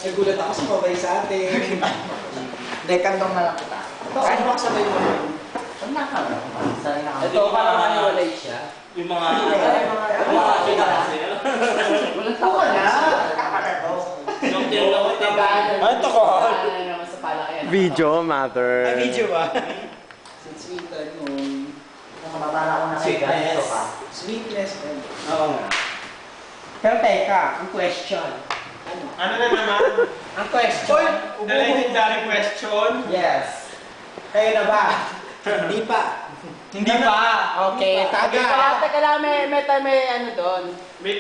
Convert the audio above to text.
Nagulat ako sa mabay sa atin. Hindi, kantong na lang kita. Kaya mo kasabay mo yun. Ito, parang maniwalay siya. Yung mga... Yung mga kasi. Walang tawa na. Yung tinawag na ba? Ito ko. Sa palaki. Video, mother. Ay, video ba? Sweet-sweetan nung... Nakababala ko na kayo. Sweetness. Sweetness. Oo nga. Pero teka, ang question. Ano na naman? Ang question. The legendary question? Yes. Kayo na ba? Hindi pa. Hindi pa. Okay, taga. Teka lang, may ano doon. May